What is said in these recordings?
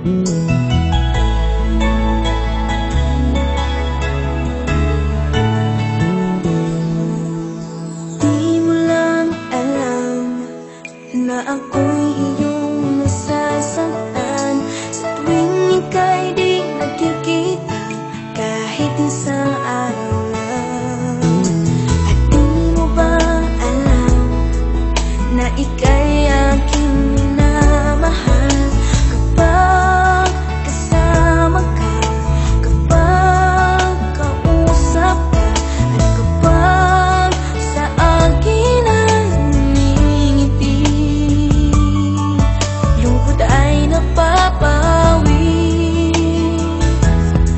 Di mo lang alam na ako'y iyong nasasaktan sa tuwing ika'y di nagkikita kahit isang araw lang. At di mo ba alam na ika'y aking minamahal kapag kasama ka, kapag kausap ka, at kapag sa akin ang ngumingiti, lungkot ay napapawi.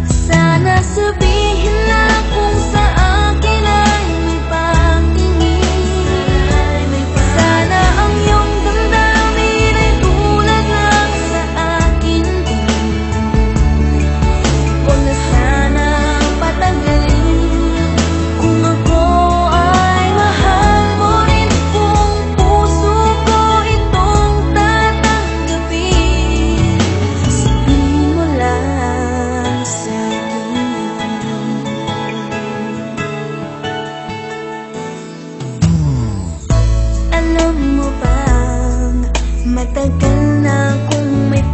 Sana sabihin na kung sa akin ay may pagtingin. Sana ang iyong damdamin ay tulad lang sa akin din. Huwag na sana patagalin. Kung ako ay mahal mo rin, buong puso ko itong tatanggapin. Sabihin mo lang sa akin. Alam mo ba, matagal na akong may